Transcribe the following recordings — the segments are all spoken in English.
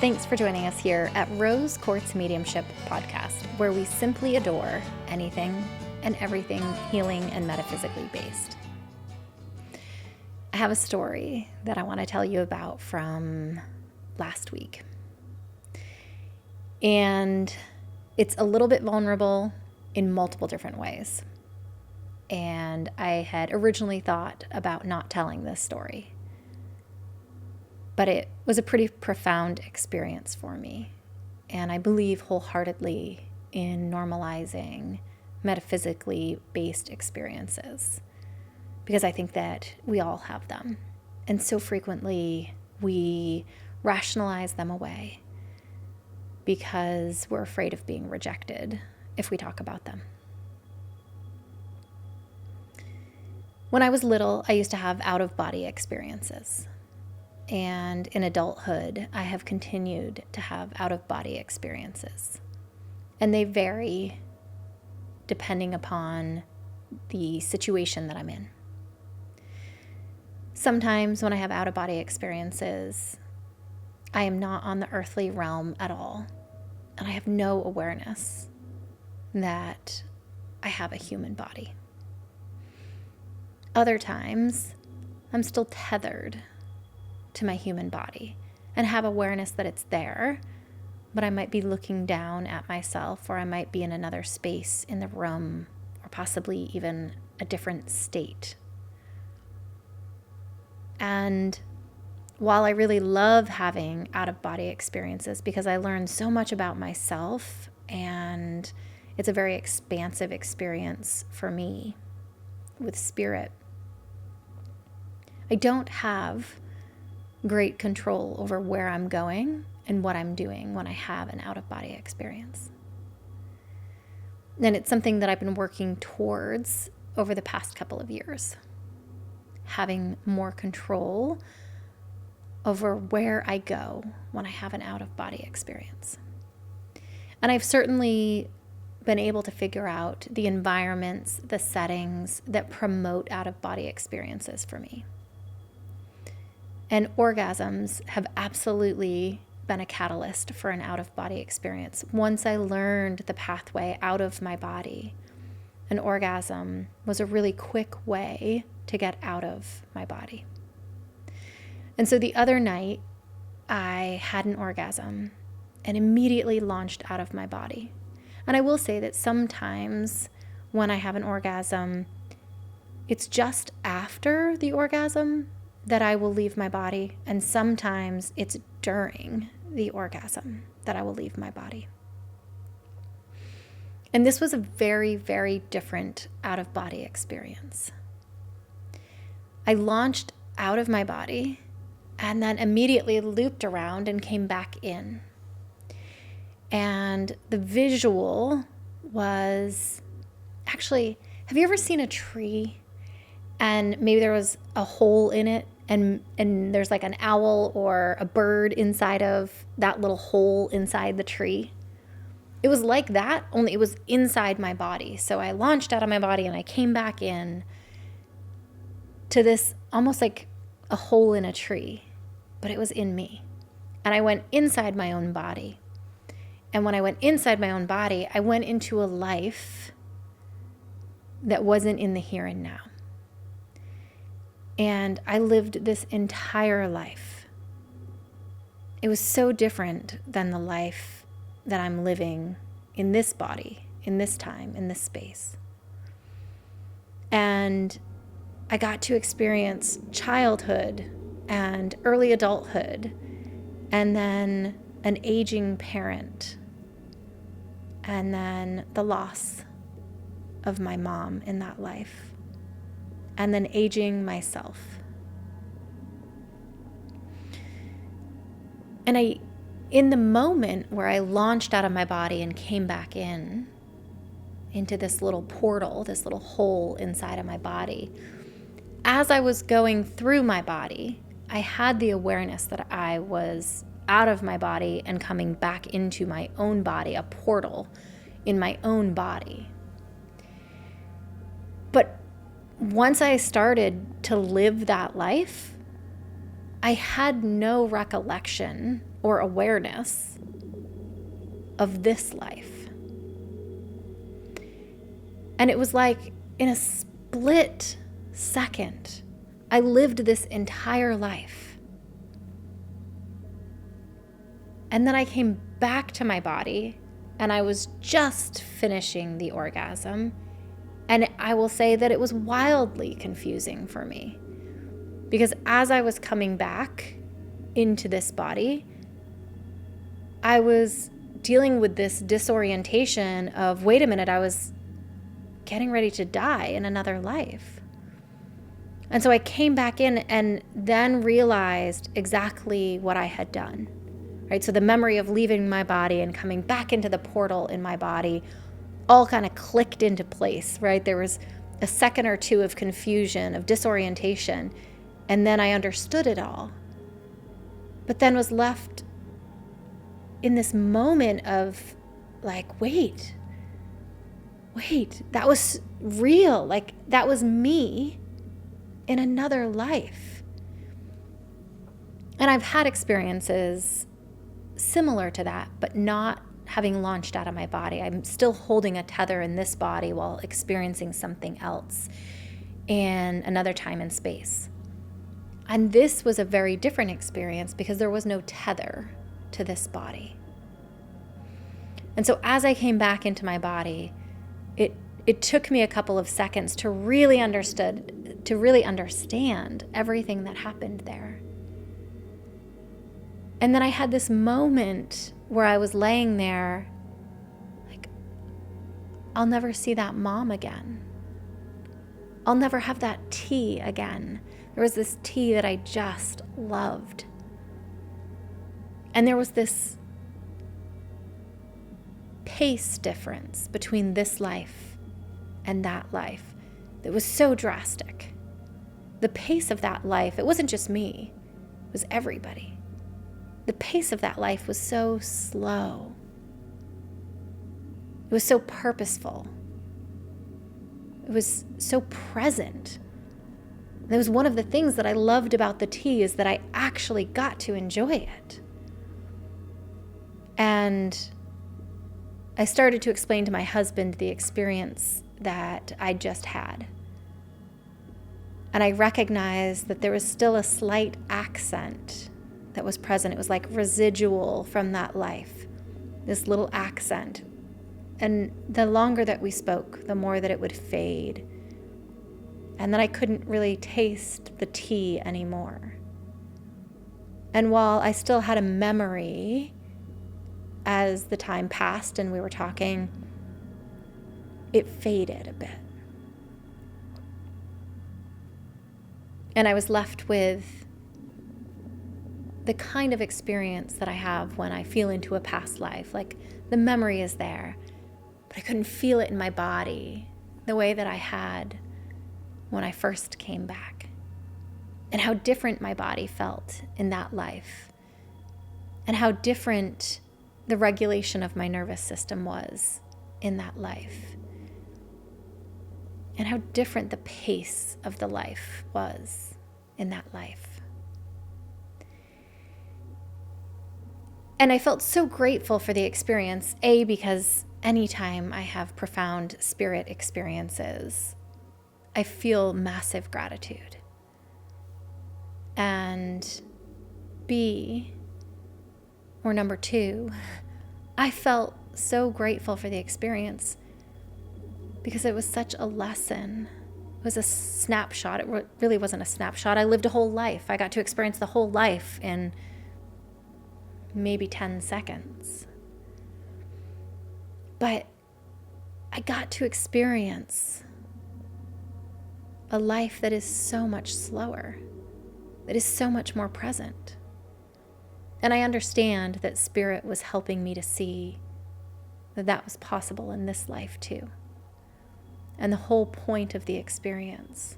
Thanks for joining us here at Rose Quartz Mediumship podcast, where we simply adore anything and everything healing and metaphysically based. I have a story that I want to tell you about from last week. And it's a little bit vulnerable in multiple different ways. And I had originally thought about not telling this story. But it was a pretty profound experience for me. And I believe wholeheartedly in normalizing metaphysically based experiences, because I think that we all have them. And so frequently we rationalize them away because we're afraid of being rejected if we talk about them. When I was little, I used to have out-of-body experiences. And in adulthood, I have continued to have out-of-body experiences. And they vary depending upon the situation that I'm in. Sometimes when I have out-of-body experiences, I am not on the earthly realm at all. And I have no awareness that I have a human body. Other times, I'm still tethered to my human body and have awareness that it's there, but I might be looking down at myself, or I might be in another space in the room, or possibly even a different state. And while I really love having out-of-body experiences because I learn so much about myself, and it's a very expansive experience for me with spirit, I don't have great control over where I'm going and what I'm doing when I have an out-of-body experience. And it's something that I've been working towards over the past couple of years, having more control over where I go when I have an out-of-body experience. And I've certainly been able to figure out the environments, the settings that promote out-of-body experiences for me. And orgasms have absolutely been a catalyst for an out-of-body experience. Once I learned the pathway out of my body, an orgasm was a really quick way to get out of my body. And so the other night, I had an orgasm and immediately launched out of my body. And I will say that sometimes when I have an orgasm, it's just after the orgasm that I will leave my body, and sometimes it's during the orgasm that I will leave my body. And this was a very, very different out-of-body experience. I launched out of my body and then immediately looped around and came back in. And the visual was actually, have you ever seen a tree and maybe there was a hole in it, and there's like an owl or a bird inside of that little hole inside the tree? It was like that, only it was inside my body. So I launched out of my body and I came back in to this almost like a hole in a tree, but it was in me. And I went inside my own body. And when I went inside my own body, I went into a life that wasn't in the here and now. And I lived this entire life. It was so different than the life that I'm living in this body, in this time, in this space. And I got to experience childhood and early adulthood, and then an aging parent, and then the loss of my mom in that life, and then aging myself. And in the moment where I launched out of my body and came back into this little portal, this little hole inside of my body, as I was going through my body, I had the awareness that I was out of my body and coming back into my own body, a portal in my own body. But once I started to live that life, I had no recollection or awareness of this life. And it was like in a split second, I lived this entire life. And then I came back to my body and I was just finishing the orgasm. And I will say that it was wildly confusing for me, because as I was coming back into this body, I was dealing with this disorientation of, wait a minute, I was getting ready to die in another life. And so I came back in and then realized exactly what I had done, right? So the memory of leaving my body and coming back into the portal in my body all kind of clicked into place, right? There was a second or two of confusion, of disorientation, and then I understood it all. But then was left in this moment of like, wait, that was real. Like, that was me in another life. And I've had experiences similar to that, but not having launched out of my body. I'm still holding a tether in this body while experiencing something else in another time and space. And this was a very different experience because there was no tether to this body. And so as I came back into my body, it took me a couple of seconds to really understand everything that happened there. And then I had this moment where I was laying there, like, I'll never see that mom again. I'll never have that tea again. There was this tea that I just loved. And there was this pace difference between this life and that life that was so drastic. The pace of that life, it wasn't just me, it was everybody. The pace of that life was so slow. It was so purposeful. It was so present. And it was one of the things that I loved about the tea, is that I actually got to enjoy it. And I started to explain to my husband the experience that I just had. And I recognized that there was still a slight accent that was present. It was like residual from that life, this little accent. And the longer that we spoke, the more that it would fade. And then I couldn't really taste the tea anymore. And while I still had a memory as the time passed and we were talking, it faded a bit. And I was left with the kind of experience that I have when I feel into a past life. Like, the memory is there, but I couldn't feel it in my body the way that I had when I first came back. And how different my body felt in that life. And how different the regulation of my nervous system was in that life. And how different the pace of the life was in that life. And I felt so grateful for the experience, A, because anytime I have profound spirit experiences, I feel massive gratitude. And B, or number two, I felt so grateful for the experience because it was such a lesson. It was a snapshot. It really wasn't a snapshot. I lived a whole life. I got to experience the whole life in maybe 10 seconds. But I got to experience a life that is so much slower, that is so much more present. And I understand that Spirit was helping me to see that that was possible in this life too. And the whole point of the experience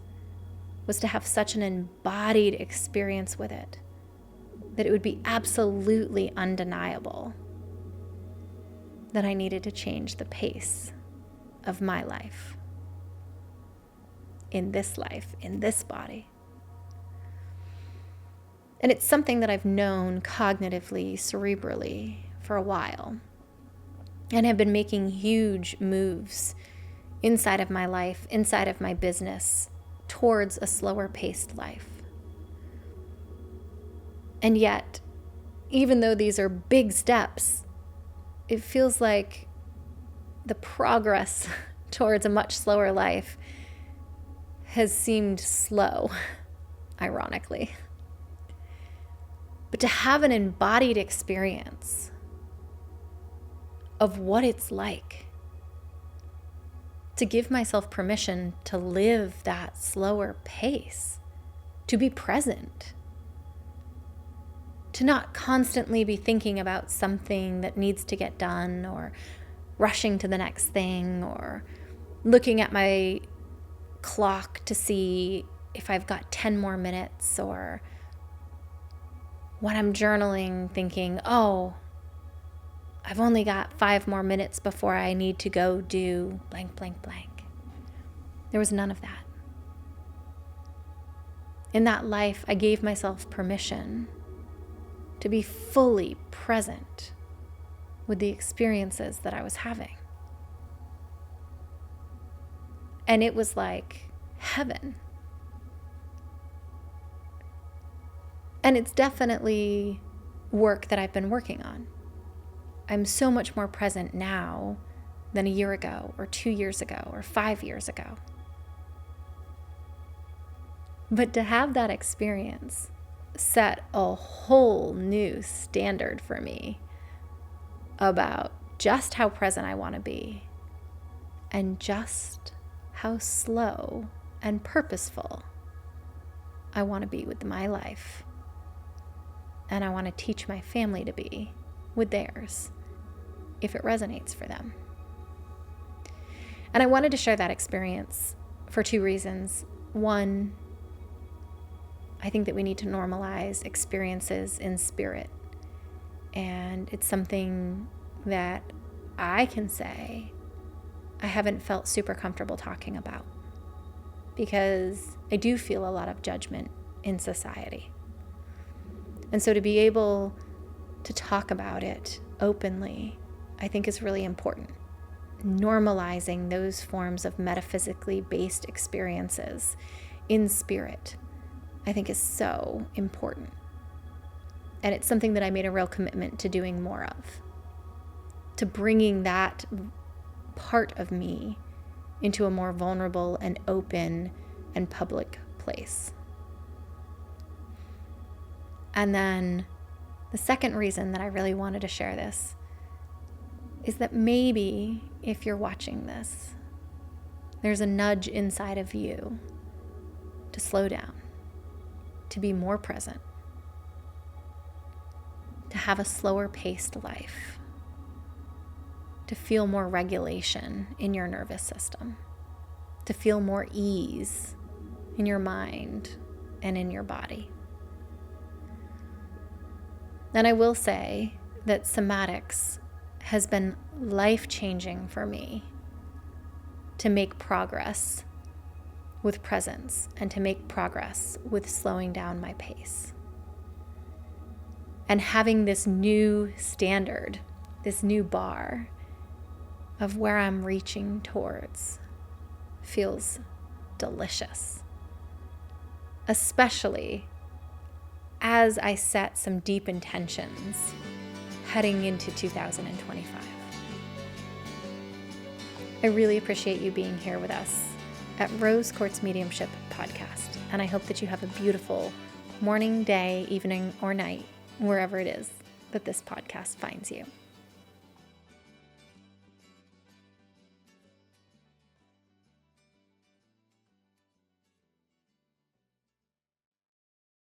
was to have such an embodied experience with it that it would be absolutely undeniable that I needed to change the pace of my life, in this body. And it's something that I've known cognitively, cerebrally for a while, and have been making huge moves inside of my life, inside of my business, towards a slower paced life. And yet, even though these are big steps, it feels like the progress towards a much slower life has seemed slow, ironically. But to have an embodied experience of what it's like to give myself permission to live that slower pace, to be present, to not constantly be thinking about something that needs to get done, or rushing to the next thing, or looking at my clock to see if I've got 10 more minutes, or when I'm journaling thinking, oh, I've only got 5 more minutes before I need to go do blank, blank, blank. There was none of that. In that life, I gave myself permission to be fully present with the experiences that I was having. And it was like heaven. And it's definitely work that I've been working on. I'm so much more present now than a year ago, or 2 years ago, or 5 years ago. But to have that experience set a whole new standard for me about just how present I want to be, and just how slow and purposeful I want to be with my life, and I want to teach my family to be with theirs, if it resonates for them. And I wanted to share that experience for 2 reasons. One, I think that we need to normalize experiences in spirit. And it's something that I can say I haven't felt super comfortable talking about, because I do feel a lot of judgment in society. And so to be able to talk about it openly, I think is really important. Normalizing those forms of metaphysically based experiences in spirit, I think, is so important. And it's something that I made a real commitment to doing more of, to bringing that part of me into a more vulnerable and open and public place. And then the second reason that I really wanted to share this is that maybe if you're watching this, there's a nudge inside of you to slow down, to be more present, to have a slower paced life, to feel more regulation in your nervous system, to feel more ease in your mind and in your body. And I will say that somatics has been life-changing for me to make progress with presence and to make progress with slowing down my pace. And having this new standard, this new bar of where I'm reaching towards, feels delicious. Especially as I set some deep intentions heading into 2025. I really appreciate you being here with us at Rose Quartz Mediumship podcast, and I hope that you have a beautiful morning, day, evening, or night, wherever it is that this podcast finds you.